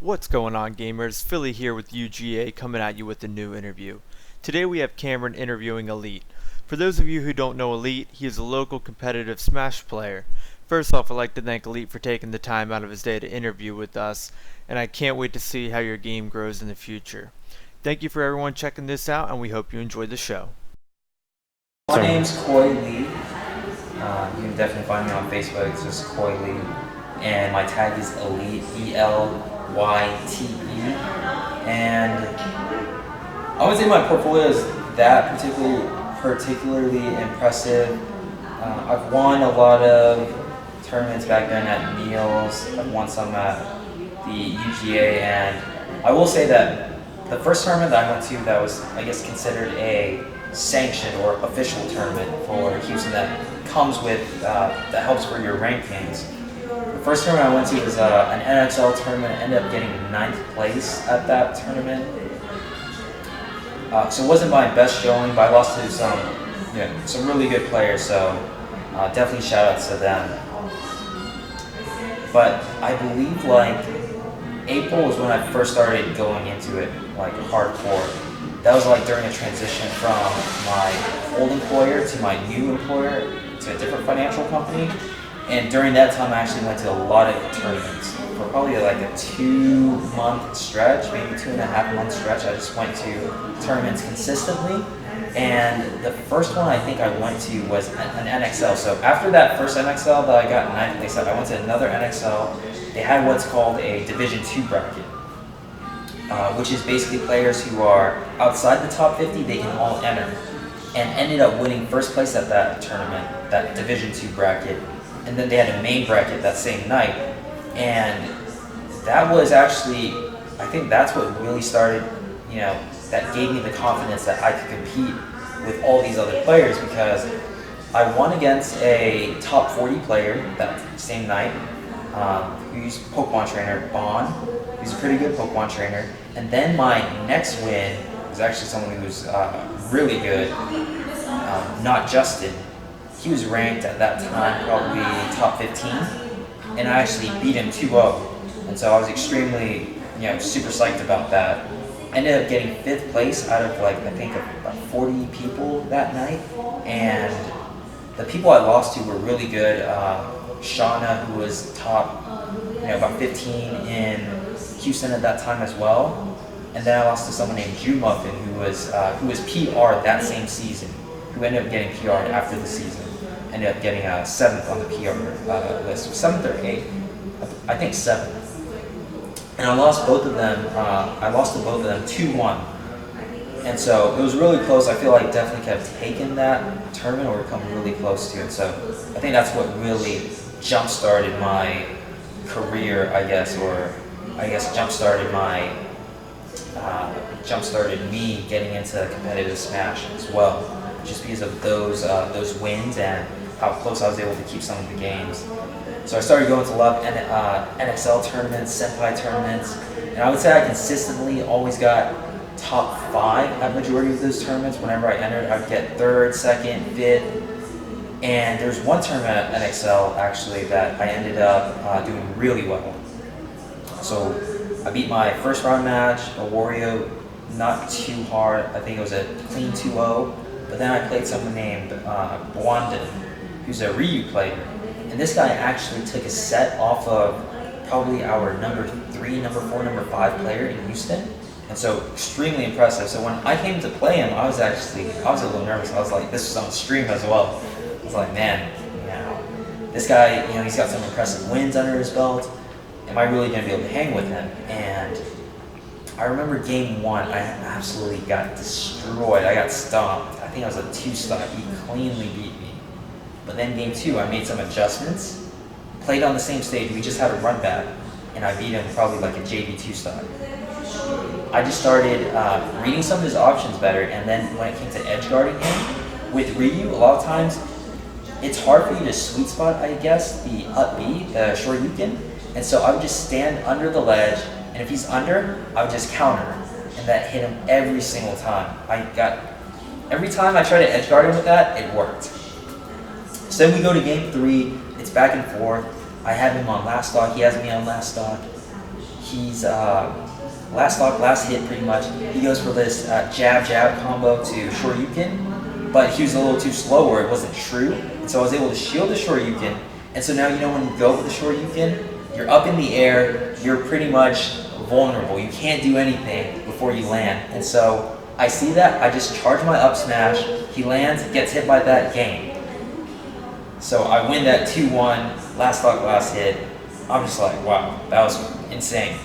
What's going on, gamers? Philly here with UGA coming at you with a new interview. Today we have Cameron interviewing elYte. For those of you who don't know elYte, he is a local competitive Smash player. First off, I'd like to thank elYte for taking the time out of his day to interview with us, and I can't wait to see how your game grows in the future. Thank you for everyone checking this out, and we hope you enjoy the show. My name's elYte. You can definitely find me on Facebook. It's just elYte, and my tag is elYte, elYte. And I would say my portfolio is that particularly impressive. I've won a lot of tournaments back then at Neil's. I've won some at the UGA, and I will say that the first tournament that I went to that was, I guess, considered a sanctioned or official tournament for Houston that comes with, that helps for your rankings. The first tournament I went to was an NXL tournament. I ended up getting 9th place at that tournament. So it wasn't my best showing, but I lost to some really good players, so definitely shout outs to them. But I believe like April was when I first started going into it like hardcore. That was like during a transition from my old employer to my new employer to a different financial company. And during that time, I actually went to a lot of tournaments. For probably like a 2-month stretch, maybe 2.5-month stretch, I just went to tournaments consistently. And the first one I think I went to was an NXL. So after that first NXL that I got 9th place at, I went to another NXL. They had what's called a Division II bracket, which is basically players who are outside the top 50, they can all enter. And ended up winning first place at that tournament, that Division II bracket. And then they had a main bracket that same night. And that was actually, I think that's what really started, that gave me the confidence that I could compete with all these other players, because I won against a top 40 player that same night, who's Pokemon trainer, Bon. He's a pretty good Pokemon trainer. And then my next win was actually someone who was really good, not Justin. He was ranked at that time probably top 15, and I actually beat him 2-0. And so I was extremely, super psyched about that. Ended up getting 5th place out of like, I think about 40 people that night. And the people I lost to were really good. Shauna, who was top, about 15 in Houston at that time as well. And then I lost to someone named Jew Muffin, who was PR that same season, who ended up getting PR after the season. Ended up getting 7th on the PR list, 7th or 8th, I think 7th. And I lost both of them. I lost to both of them 2-1. And so it was really close. I feel like definitely could have taken that tournament or come really close to it. So I think that's what really jump-started my career, I guess, or I guess jump-started me getting into competitive Smash as well, just because of those wins and how close I was able to keep some of the games. So I started going to a lot of NXL tournaments, Senpai tournaments, and I would say I consistently always got top 5 at majority of those tournaments. Whenever I entered, I'd get 3rd, 2nd, 5th, and there's one tournament at NXL actually that I ended up doing really well. So I beat my first round match, a Wario, not too hard. I think it was a clean 2-0. But then I played someone named Bwandon, who's a Ryu player. And this guy actually took a set off of probably our number 3, number 4, number 5 player in Houston. And so extremely impressive. So when I came to play him, I was a little nervous. I was like, this was on stream as well. I was like, man, this guy, he's got some impressive wins under his belt. Am I really going to be able to hang with him? And I remember game 1, I absolutely got destroyed. I got stomped. I think I was a 2-star. He cleanly beat me. But then game 2, I made some adjustments, played on the same stage. We just had a run back, and I beat him probably like a JV 2-star. I just started reading some of his options better, and then when it came to edge guarding him, with Ryu, a lot of times, it's hard for you to sweet spot, I guess, the up B, the Shoryuken. And so I would just stand under the ledge, and if he's under, I would just counter, and that hit him every single time. Every time I tried to edge guard him with that, it worked. So then we go to game 3, it's back and forth. I have him on last stock, he has me on last stock. he's last stock, last hit pretty much. He goes for this jab combo to Shoryuken, but he was a little too slow where it wasn't true. And so I was able to shield the Shoryuken. And so now, you know, when you go with the Shoryuken, you're up in the air, you're pretty much vulnerable. You can't do anything before you land. And so I see that, I just charge my up smash, he lands, gets hit by that, game. So I win that 2-1, last stock, last hit. I'm just like, wow, that was insane.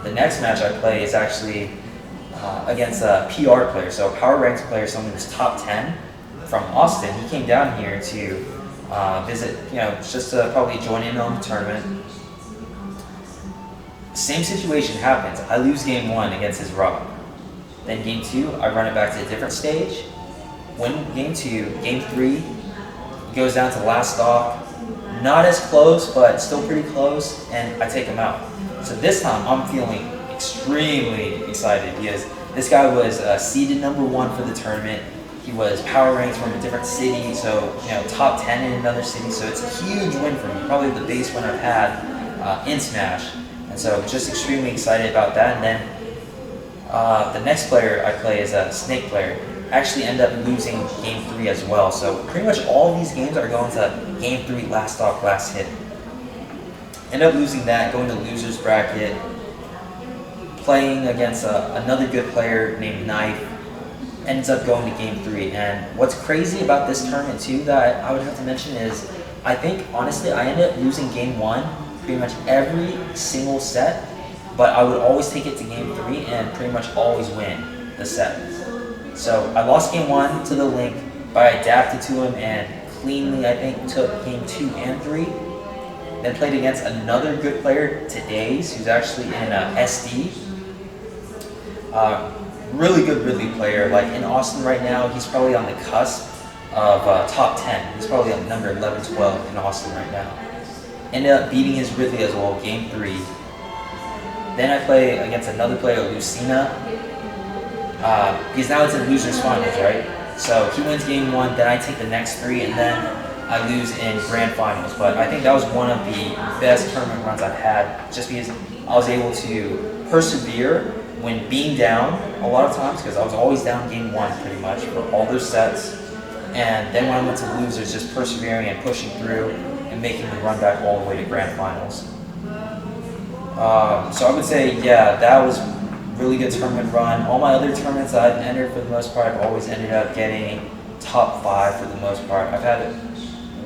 The next match I play is actually against a PR player, so a power ranked player, someone who's top 10 from Austin. He came down here to visit, you know, just to probably join in on the tournament. Same situation happens. I lose game 1 against his rock. Then game 2, I run it back to a different stage. Win game 2, game 3, it goes down to last stock. Not as close, but still pretty close, and I take him out. So this time, I'm feeling extremely excited because this guy was seeded #1 for the tournament. He was power ranked from a different city, so, you know, top 10 in another city. So it's a huge win for me, probably the biggest win I've had in Smash. And so just extremely excited about that. And then the next player I play is a Snake player. Actually end up losing game 3 as well. So pretty much all of these games are going to game 3, last stock, last hit. End up losing that, going to loser's bracket, playing against another good player named Knife. Ends up going to game 3. And what's crazy about this tournament too that I would have to mention is, I think honestly I ended up losing game 1 pretty much every single set, but I would always take it to game 3 and pretty much always win the set. So I lost game 1 to the Link, but I adapted to him and cleanly, I think, took game 2 and 3. Then played against another good player, Today's, who's actually in SD. Really good Ridley player. Like in Austin right now, he's probably on the cusp of top 10. He's probably at number 11, 12 in Austin right now. Ended up beating his Ridley as well, game 3. Then I play against another player, Lucina, because now it's in losers finals, right? So he wins game 1, then I take the next 3, and then I lose in grand finals. But I think that was one of the best tournament runs I've had, just because I was able to persevere when being down a lot of times, because I was always down game 1 pretty much for all those sets. And then when I went to losers, just persevering and pushing through and making the run back all the way to grand finals. So I would say, yeah, that was really good tournament run. All my other tournaments that I've entered, for the most part, I've always ended up getting top 5 for the most part. I've had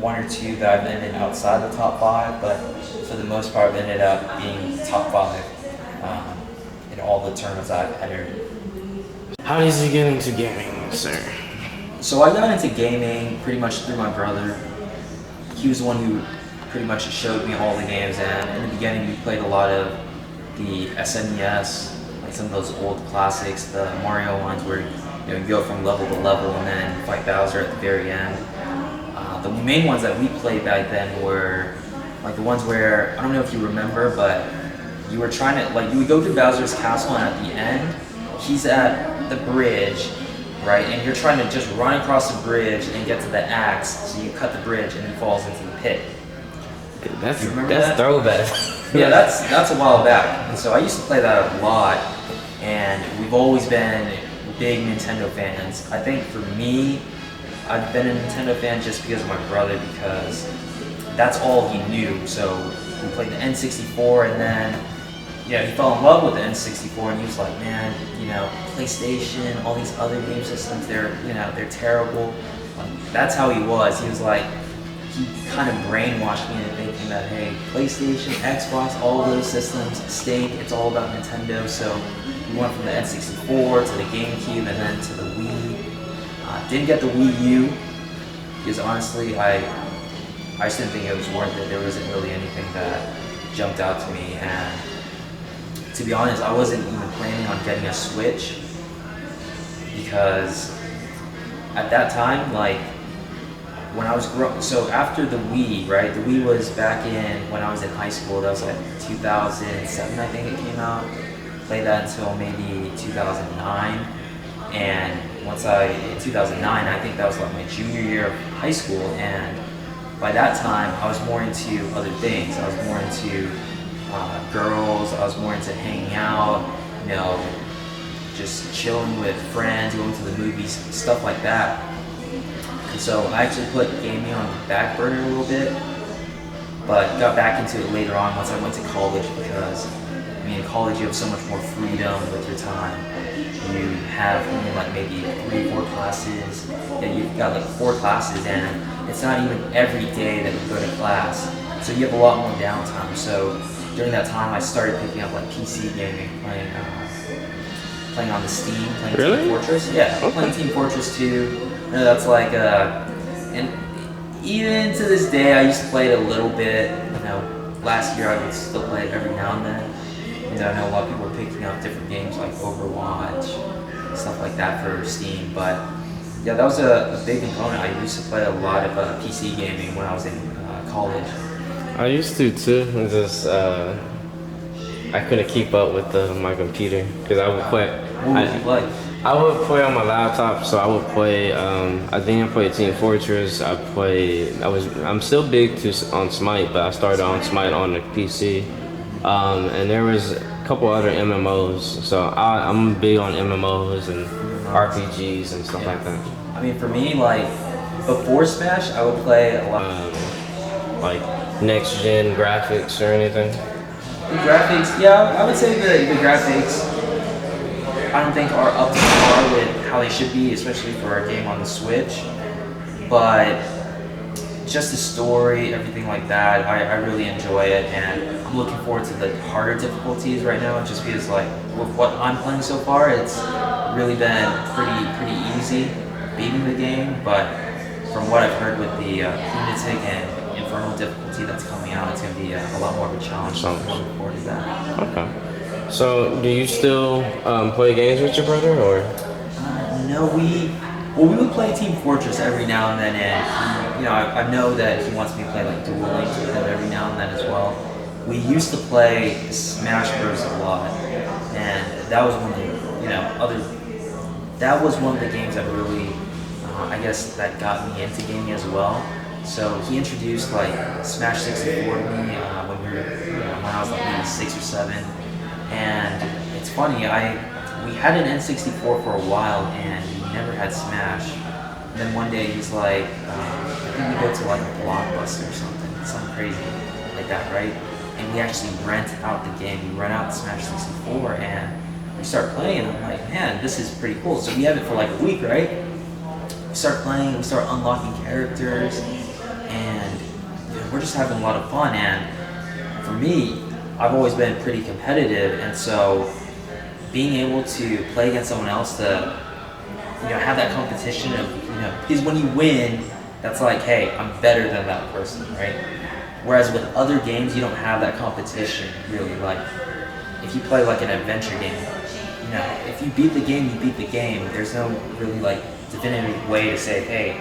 1 or 2 that I've ended outside the top 5, but for the most part, I've ended up being top 5 in all the tournaments I've entered. How did you get into gaming, sir? So I got into gaming pretty much through my brother. He was the one who pretty much showed me all the games, and in the beginning we played a lot of the SNES, like some of those old classics, the Mario ones where you go from level to level and then fight Bowser at the very end. The main ones that we played back then were like the ones where, I don't know if you remember, but you were trying to, like, you would go to Bowser's castle and at the end, he's at the bridge, right? And you're trying to just run across the bridge and get to the axe, so you cut the bridge and he falls into the pit. That's that? throwback. Yeah, that's a while back. And so I used to play that a lot, and we've always been big Nintendo fans. I think for me, I've been a Nintendo fan just because of my brother, because that's all he knew. So we played the N64, and then he fell in love with the N64, and he was like, man, PlayStation, all these other game systems, they're terrible. That's how he was. He was like, he kind of brainwashed me into thinking that, hey, PlayStation, Xbox, all of those systems stink. It's all about Nintendo. So we went from the N64 to the GameCube and then to the Wii. Didn't get the Wii U because honestly, I just didn't think it was worth it. There wasn't really anything that jumped out to me, and to be honest, I wasn't even planning on getting a Switch because at that time, like, when I was growing, so after the Wii, right? The Wii was back in, when I was in high school, that was like 2007, I think it came out. Played that until maybe 2009. And in 2009, I think that was like my junior year of high school. And by that time, I was more into other things. I was more into girls. I was more into hanging out, you know, just chilling with friends, going to the movies, stuff like that. And so I actually put gaming on the back burner a little bit, but got back into it later on once I went to college because, I mean, in college you have so much more freedom with your time. You have only like maybe 3-4 classes, and you've got like 4 classes, and it's not even every day that you go to class. So you have a lot more downtime. So during that time, I started picking up like PC gaming, playing on the Steam, playing Really? Team Fortress. Yeah, Okay. playing Team Fortress 2. You know, that's like, and even to this day, I used to play it a little bit. You know, last year I would still play it every now and then. You know, I know a lot of people are picking up different games like Overwatch, stuff like that for Steam. But yeah, that was a big component. I used to play a lot of PC gaming when I was in college. I used to too. It's just I couldn't keep up with my computer because I would play. What would you play? I would play on my laptop, so I would play. I think I played Team Fortress. I'm still big on Smite, but I started on Smite on the PC. And there was a couple other MMOs. So I'm big on MMOs and RPGs and stuff like that. I mean, for me, like before Smash, I would play a lot. Like next gen graphics or anything. The graphics, yeah, I would say the graphics, I don't think are up to par with how they should be, especially for a game on the Switch. But just the story, everything like that, I really enjoy it, and I'm looking forward to the harder difficulties right now, just because like with what I'm playing so far, it's really been pretty easy beating the game. But from what I've heard with the lunatic and infernal difficulty that's coming out, it's going to be a lot more of a challenge. So I'm looking forward to that. Okay. So, do you still play games with your brother, or? No, we would play Team Fortress every now and then, and he, you know, I know that he wants me to play like Duel Links with him every now and then as well. We used to play Smash Bros a lot, and that was one of the, you know, that was one of the games that really, I guess, that got me into gaming as well. So he introduced like Smash 64 to me when we were, you know, when I was like maybe 6 or 7. And it's funny, we had an N64 for a while and we never had Smash. And then one day he's like, I think we go to like a Blockbuster or something crazy like that, right? And we actually rent out the game. We rent out Smash 64 and we start playing. And I'm like, man, this is pretty cool. So we have it for like a week, right? We start playing, we start unlocking characters, and you know, we're just having a lot of fun. And for me, I've always been pretty competitive, and so being able to play against someone else to, you know, have that competition of, you know, because when you win, that's like, hey, I'm better than that person, right? Whereas with other games, you don't have that competition really. Like if you play like an adventure game, you know, if you beat the game, you beat the game. There's no really like definitive way to say, hey,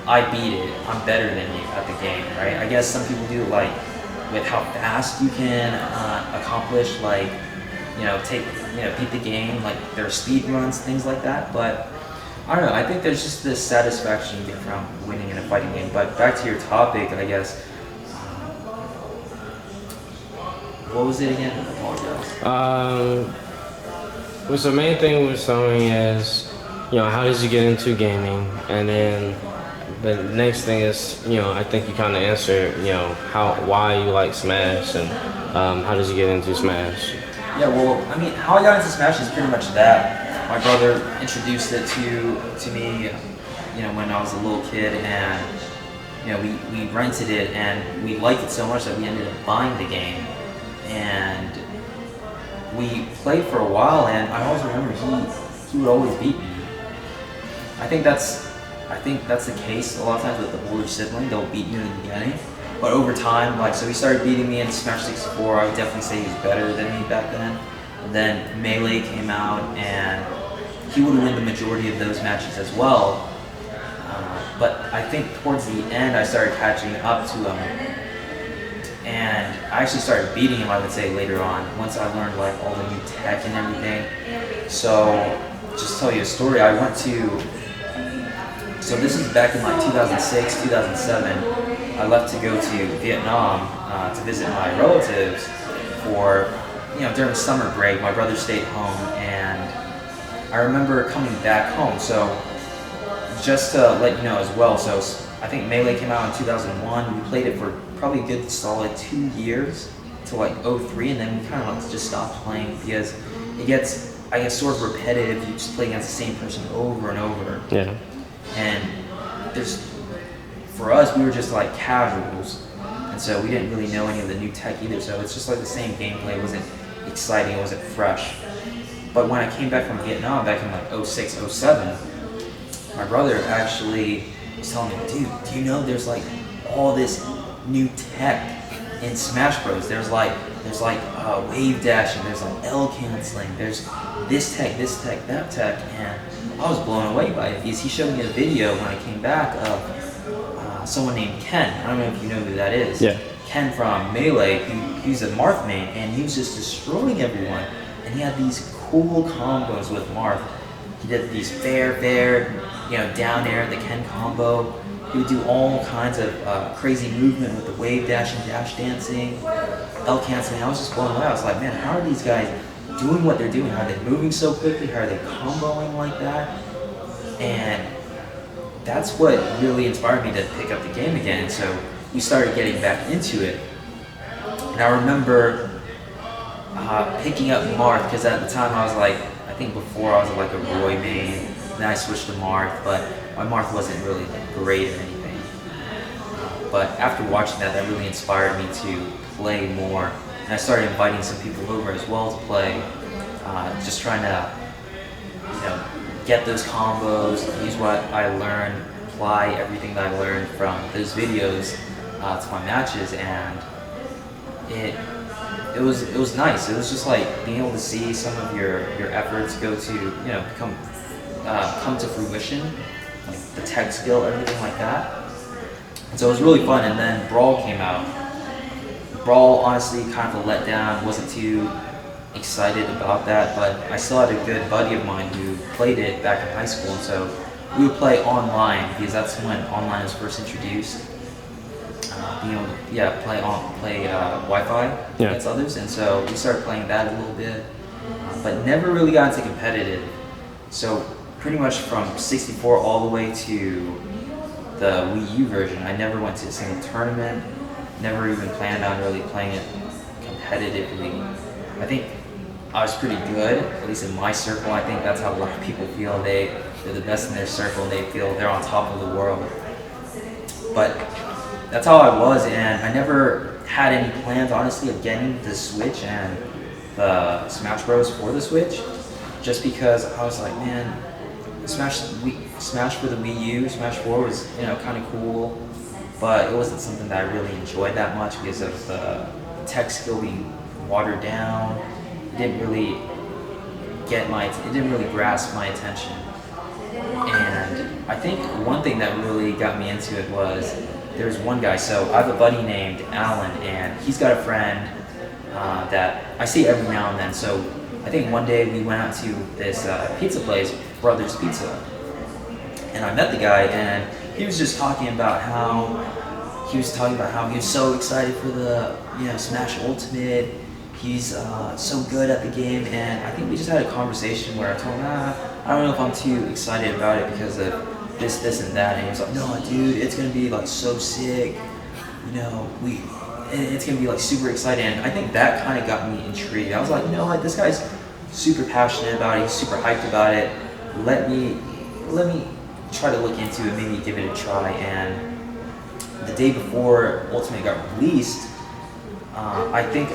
I beat it, I'm better than you at the game, right? I guess some people do like with how fast you can accomplish, like, you know, beat the game, like their speed runs, things like that. But I don't know, I think there's just this satisfaction you get from winning in a fighting game. But back to your topic, I guess, what was it again? I apologize. Well, the main thing we were saying is, you know, how did you get into gaming? And then the next thing is, you know, I think you kind of answered, you know, why you like Smash, and how did you get into Smash? Yeah, well, I mean, how I got into Smash is pretty much that. My brother introduced it to me, you know, when I was a little kid, and you know, we rented it, and we liked it so much that we ended up buying the game, and we played for a while, and I always remember he would always beat me. I think that's the case a lot of times with the older sibling. They'll beat you in the beginning, but over time, like, so he started beating me in Smash 64. I would definitely say he was better than me back then. And then Melee came out, and he would win the majority of those matches as well. But I think towards the end, I started catching up to him, and I actually started beating him, I would say, later on, once I learned like all the new tech and everything. So just to tell you a story, so this is back in like 2006, 2007. I left to go to Vietnam to visit my relatives for, during summer break. My brother stayed home, and I remember coming back home. So just to let you know as well, so I think Melee came out in 2001. We played it for probably a good solid 2 years to like '03, and then we kind of like just stopped playing because it gets, I guess, sort of repetitive. You just play against the same person over and over. Yeah. And for us, we were just like casuals, and so we didn't really know any of the new tech either. So it's just like the same gameplay. It wasn't exciting. It wasn't fresh. But when I came back from Vietnam back in like '06, '07, my brother actually was telling me, dude, do you know there's like all this new tech in Smash Bros. There's like wave dashing, there's like L canceling, there's this tech, that tech, and I was blown away by it because he showed me a video when I came back of someone named Ken. I don't know if you know who that is. Yeah. Ken from Melee, he's a Marth main, and he was just destroying everyone. And he had these cool combos with Marth. He did these fair, down air, the Ken combo. He would do all kinds of crazy movement with the wave dash and dash dancing, L canceling. I was just blown away. I was like, man, how are these guys doing what they're doing? How are they moving so quickly? How are they comboing like that? And that's what really inspired me to pick up the game again. So we started getting back into it. And I remember picking up Marth, because at the time I was like, I think before I was like a Roy main, then I switched to Marth, but my Marth wasn't really great or anything. But after watching that, that really inspired me to play more. And I started inviting some people over as well to play, just trying to, get those combos, use what I learned, apply everything that I learned from those videos to my matches, and it was nice. It was just like being able to see some of your efforts go to come to fruition, like the tech skill, everything like that. And so it was really fun. And then Brawl came out. Brawl, honestly, kind of a letdown. Wasn't too excited about that, but I still had a good buddy of mine who played it back in high school, and so we would play online because that's when online was first introduced. Being able to play Wi-Fi against others, and so we started playing that a little bit, but never really got into competitive. So pretty much from 64 all the way to the Wii U version, I never went to a single tournament. Never even planned on really playing it competitively. I think I was pretty good, at least in my circle. I think that's how a lot of people feel. They're the best in their circle. They feel they're on top of the world. But that's how I was, and I never had any plans, honestly, of getting the Switch and the Smash Bros. For the Switch, just because I was like, man, Smash for the Wii U, Smash 4 was kind of cool, but it wasn't something that I really enjoyed that much because of the tech skill being watered down. It didn't really grasp my attention. And I think one thing that really got me into it was there's one guy. So I have a buddy named Alan, and he's got a friend that I see every now and then. So I think one day we went out to this pizza place, Brothers Pizza, and I met the guy, and he was just talking about how he was so excited for the Smash Ultimate. He's so good at the game, and I think we just had a conversation where I told him, I don't know if I'm too excited about it because of this, and that, and he was like, no, dude, it's gonna be like so sick, it's gonna be like super exciting. And I think that kind of got me intrigued. I was like, this guy's super passionate about it, he's super hyped about it. Let me try to look into it, maybe give it a try. And the day before Ultimate got released, I think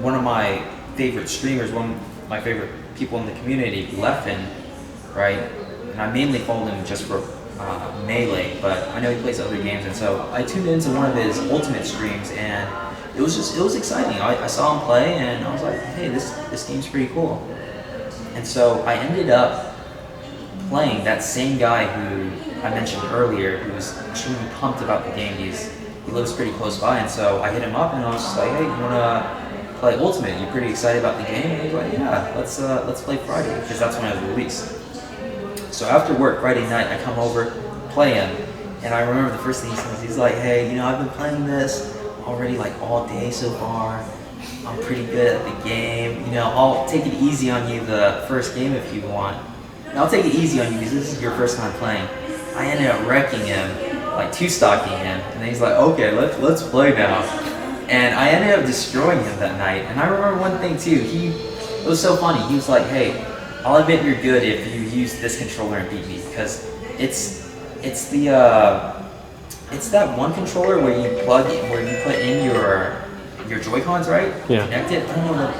one of my favorite streamers, one of my favorite people in the community, Leffen, right? And I mainly follow him just for Melee, but I know he plays other games, and so I tuned into one of his Ultimate streams, and it was exciting. I saw him play, and I was like, hey, this game's pretty cool. And so I ended up playing that same guy who I mentioned earlier, who was extremely pumped about the game. He lives pretty close by, and so I hit him up, and I was just like, hey, you wanna play Ultimate? You pretty excited about the game? And he was like, yeah, let's play Friday, because that's when it was released. So after work Friday night, I come over, play him, and I remember the first thing he says, he's like, hey, I've been playing this, already like all day so far. I'm pretty good at the game. I'll take it easy on you the first game if you want. And I'll take it easy on you because this is your first time playing. I ended up wrecking him, like two-stocking him, and then he's like, okay, let's play now. And I ended up destroying him that night. And I remember one thing too. It was so funny. He was like, hey, I'll admit you're good if you use this controller and beat me, because it's that one controller where you plug in, where you put in your Joy-Cons, right? Yeah. Connect it. I don't know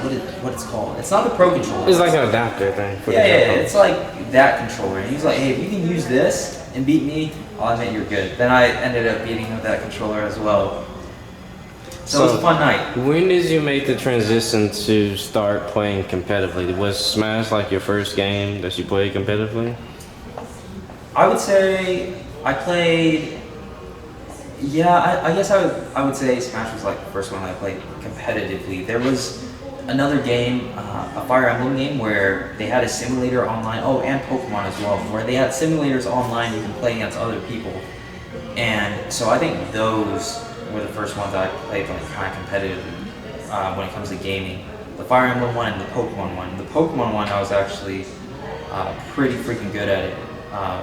what it's called. It's not the Pro controller. It's like an adapter thing. For Yeah, the it's like that controller. And he's like, hey, if you can use this and beat me, I'll admit you're good. Then I ended up beating him with that controller as well. So it was a fun night. When did you make the transition to start playing competitively? Was Smash like your first game that you played competitively? I would say I played. Yeah, I guess I would say Smash was like the first one I played competitively. There was another game, a Fire Emblem game, where they had a simulator online. Oh, and Pokemon as well, where they had simulators online you can play against other people. And so I think those were the first ones I played like kind of competitively when it comes to gaming. The Fire Emblem one and the Pokemon one. The Pokemon one I was actually pretty freaking good at it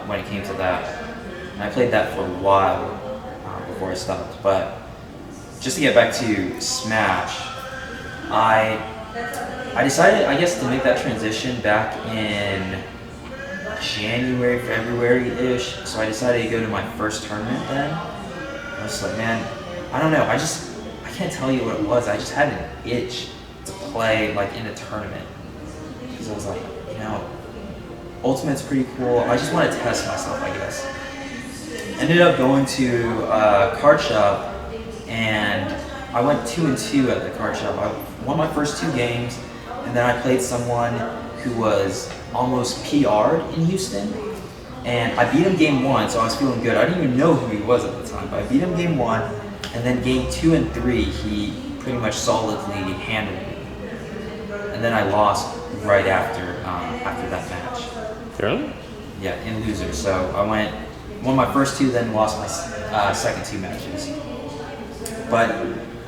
when it came to that. And I played that for a while before I stopped. But just to get back to Smash, I decided, I guess, to make that transition back in January, February-ish. So I decided to go to my first tournament then. I was like, man, I don't know. I can't tell you what it was. I just had an itch to play like in a tournament. Because I was like, Ultimate's pretty cool. I just want to test myself, I guess. Ended up going to a card shop, and I went 2-2 at the card shop. I won my first 2 games, and then I played someone who was almost PR'd in Houston. And I beat him game 1, so I was feeling good. I didn't even know who he was at the time, but I beat him game 1, and then game 2 and 3, he pretty much solidly handled me. And then I lost right after that match. Really? Yeah, in losers. So I won my first 2, then lost my second 2 matches. But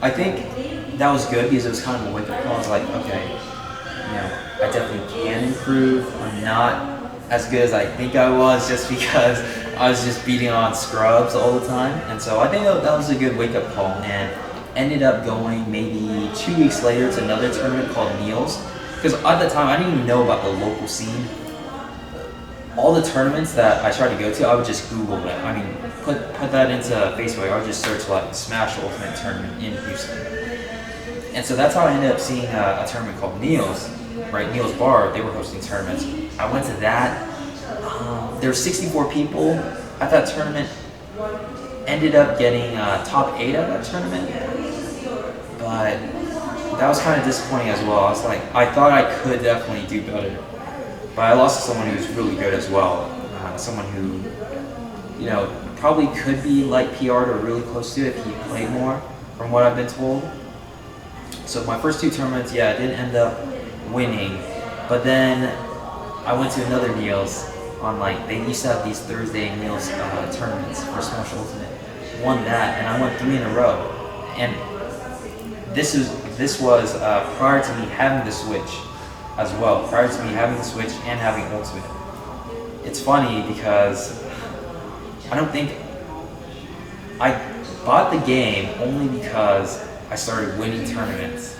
I think that was good because it was kind of a wake-up call. I was like, okay, I definitely can improve. I'm not as good as I think I was just because I was just beating on scrubs all the time. And so I think that was a good wake-up call, and ended up going maybe 2 weeks later to another tournament called Neil's. Because at the time, I didn't even know about the local scene. All the tournaments that I tried to go to, I would just Google it. I mean, put that into Facebook. I would just search like Smash Ultimate Tournament in Houston. And so that's how I ended up seeing a tournament called Neil's, right? Neil's Bar. They were hosting tournaments. I went to that. There were 64 people at that tournament. Ended up getting top 8 at that tournament. But that was kind of disappointing as well. I thought I could definitely do better. But I lost to someone who was really good as well. Someone who, probably could be like PR'd or really close to it if he played more, from what I've been told. So my first 2 tournaments, I did end up winning. But then I went to another Neil's on they used to have these Thursday Neil's tournaments for Smash Ultimate. Won that, and I won 3 in a row. And this was prior to me having the Switch as well, prior to me having the Switch and having Ultimate. It's funny because I don't think I bought the game only because I started winning tournaments.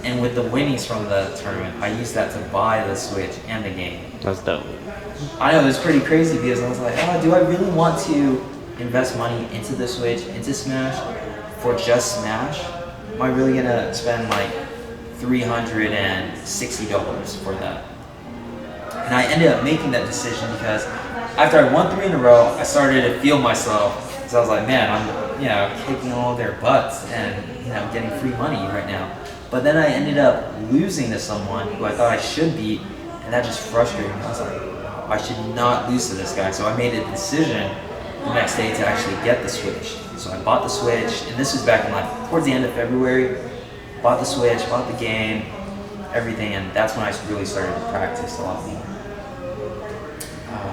And with the winnings from the tournament, I used that to buy the Switch and the game. That's dope. I know, it was pretty crazy because I was like, do I really want to invest money into the Switch, into Smash, for just Smash? Am I really gonna spend like $360 for that? And I ended up making that decision because after I won 3 in a row, I started to feel myself. So I was like, man, I'm kicking all their butts and getting free money right now. But then I ended up losing to someone who I thought I should beat, and that just frustrated me. I was like, I should not lose to this guy. So I made a decision the next day to actually get the Switch. So I bought the Switch, and this was back in towards the end of February. Bought the Switch, bought the game, everything, and that's when I really started to practice a lot more.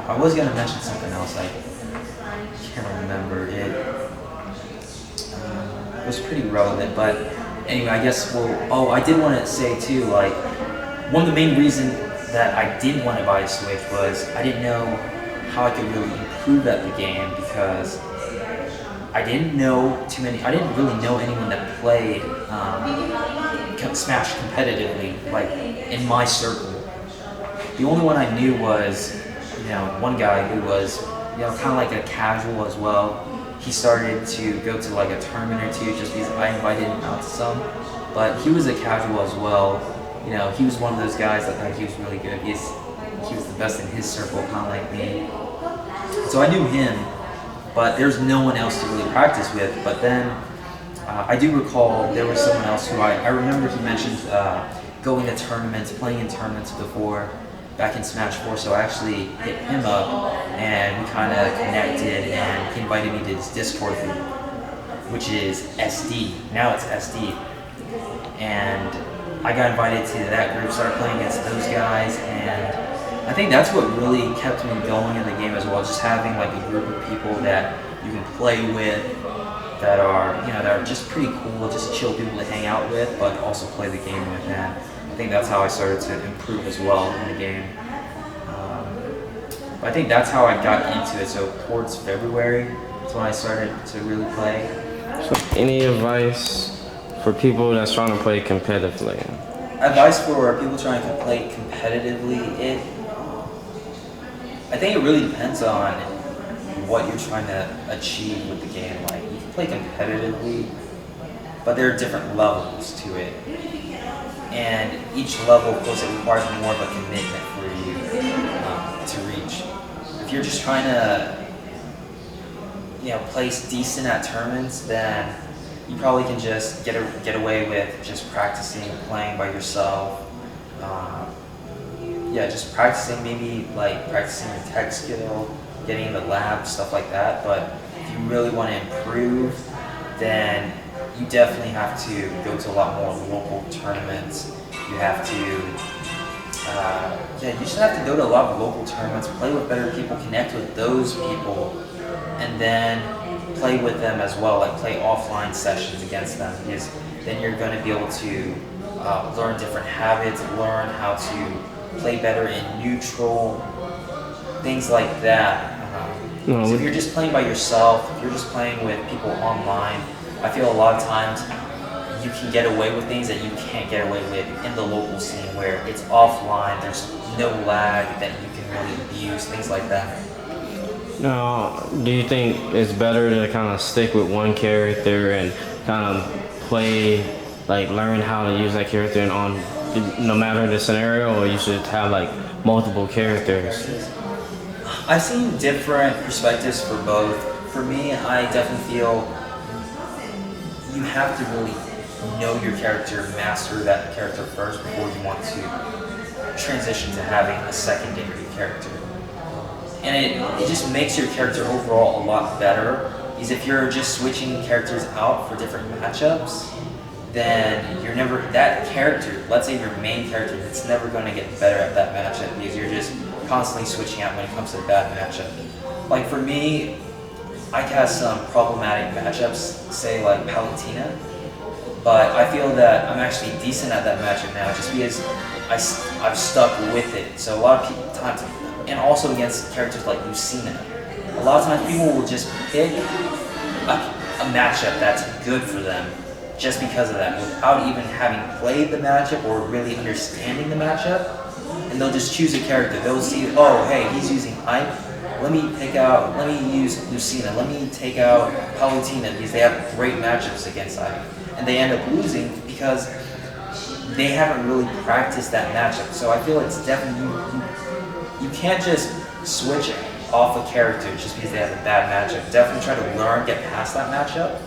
I was gonna mention something else. I can't remember it. was pretty relevant. But anyway, I guess I did want to say too, like one of the main reasons that I did want to buy a Switch was I didn't know how I could really improve at the game because I didn't really know anyone that played Smash competitively, like in my circle. The only one I knew was, one guy who was, kind of like a casual as well. He started to go to like a tournament or two just because I invited him out to some. But he was a casual as well. He was one of those guys that thought he was really good. He was the best in his circle, kind of like me. So I knew him, but there's no one else to really practice with. But then I do recall there was someone else who I remember he mentioned going to tournaments, playing in tournaments before, back in Smash 4, so I actually hit him up and we kind of connected and he invited me to his Discord group, which is SD. Now it's SD. And I got invited to that group, started playing against those guys, and I think that's what really kept me going in the game as well, just having like a group of people that you can play with that are just pretty cool, just chill people to hang out with, but also play the game with. And I think that's how I started to improve as well in the game. But I think that's how I got into it. So towards February is when I started to really play. So any advice for people that's trying to play competitively? Advice for people trying to play competitively, I think it really depends on what you're trying to achieve with the game. Like you can play competitively, but there are different levels to it. And each level, of course, it requires more of a commitment for you to reach. If you're just trying to, place decent at tournaments, then you probably can just get away with just practicing, playing by yourself. Just practicing, maybe like practicing your tech skill, getting in the lab, stuff like that. But if you really want to improve, then you definitely have to go to a lot more local tournaments. You have to, you just have to go to a lot of local tournaments, play with better people, connect with those people, and then play with them as well, like play offline sessions against them, because then you're going to be able to learn different habits, learn how to play better in neutral, things like that. So if you're just playing by yourself, if you're just playing with people online, I feel a lot of times you can get away with things that you can't get away with in the local scene where it's offline, there's no lag that you can really abuse, things like that. Now, do you think it's better to kind of stick with one character and kind of play, like learn how to use that character no matter the scenario, or you should have like multiple characters? I've seen different perspectives for both. For me, I definitely feel you have to really know your character, master that character first before you want to transition to having a secondary character. And it just makes your character overall a lot better, because if you're just switching characters out for different matchups, then that character, let's say your main character, it's never going to get better at that matchup because you're just constantly switching out when it comes to a bad matchup. Like for me, I cast some problematic matchups, say like Palutena, but I feel that I'm actually decent at that matchup now just because I've stuck with it. So a lot of times, and also against characters like Lucina, a lot of times people will just pick a matchup that's good for them just because of that, without even having played the matchup or really understanding the matchup. And they'll just choose a character. They'll see, oh, hey, he's using Ike. Let me use Lucina. Let me take out Palutena because they have great matchups against Ike. And they end up losing because they haven't really practiced that matchup. So I feel it's definitely, you can't just switch off a character just because they have a bad matchup. Definitely try to learn, get past that matchup.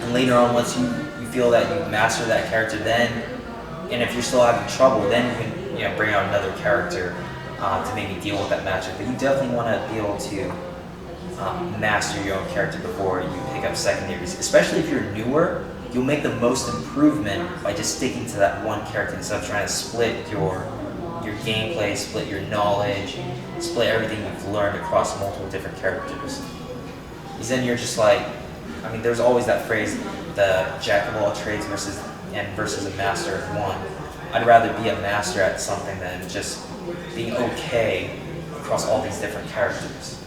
And later on, once you feel that you master that character, and if you're still having trouble, then you can bring out another character to maybe deal with that matchup. But you definitely want to be able to master your own character before you pick up secondaries. Especially if you're newer, you'll make the most improvement by just sticking to that one character instead of trying to split your gameplay, split your knowledge, split everything you've learned across multiple different characters. Because then you're just like, I mean, there's always that phrase, the jack of all trades versus a master of one. I'd rather be a master at something than just being okay across all these different characters.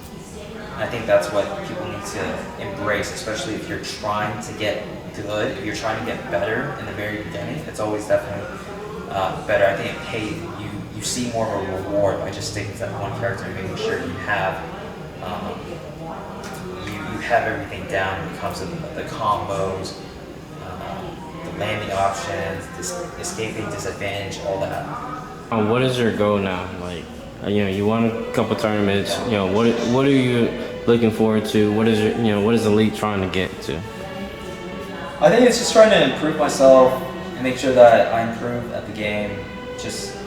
And I think that's what people need to embrace, especially if you're trying to get good, if you're trying to get better in the very beginning. It's always definitely better. I think it pays you see more of a reward by just sticking to that one character and making sure you have you have everything down when it comes to the combos, the landing options, escaping disadvantage, all that. What is your goal now? Like, you won a couple tournaments. What are you looking forward to? What is what is elYte trying to get to? I think it's just trying to improve myself and make sure that I improve at the game. Just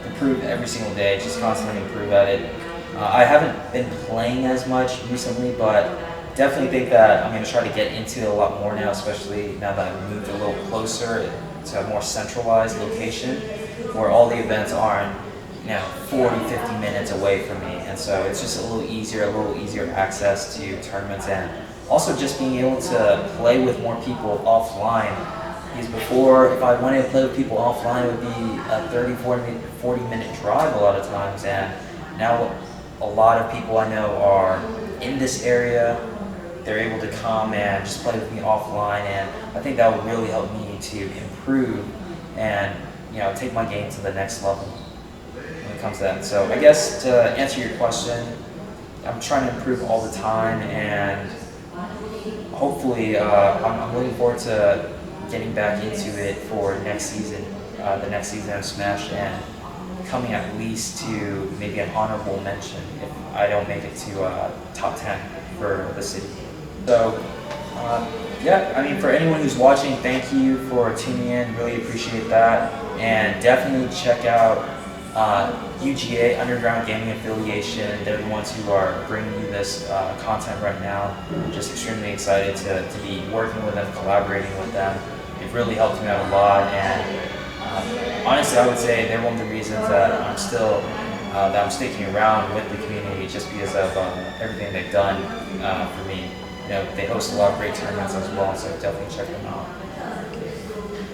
improve every single day. Just constantly improve at it. I haven't been playing as much recently, but definitely think that I'm going to try to get into it a lot more now, especially now that I've moved a little closer to a more centralized location where all the events aren't 40, 50 minutes away from me. And so it's just a little easier access to tournaments, and also just being able to play with more people offline. Because before, if I wanted to play with people offline, it would be a 30, 40 minute drive a lot of times. And now a lot of people I know are in this area. They're able to come and just play with me offline, and I think that would really help me to improve and take my game to the next level when it comes to that. So I guess to answer your question, I'm trying to improve all the time, and hopefully I'm looking forward to getting back into it for next season, the next season of Smash, and coming at least to maybe an honorable mention if I don't make it to top 10 for the city. So, yeah, I mean, for anyone who's watching, thank you for tuning in. Really appreciate that. And definitely check out UGA, Underground Gaming Affiliation. They're the ones who are bringing you this content right now. I'm just extremely excited to be working with them, collaborating with them. They've really helped me out a lot. And honestly, I would say they're one of the reasons that I'm still that I'm sticking around with the community, just because of everything they've done for me. They host a lot of great tournaments as well, so definitely check them out.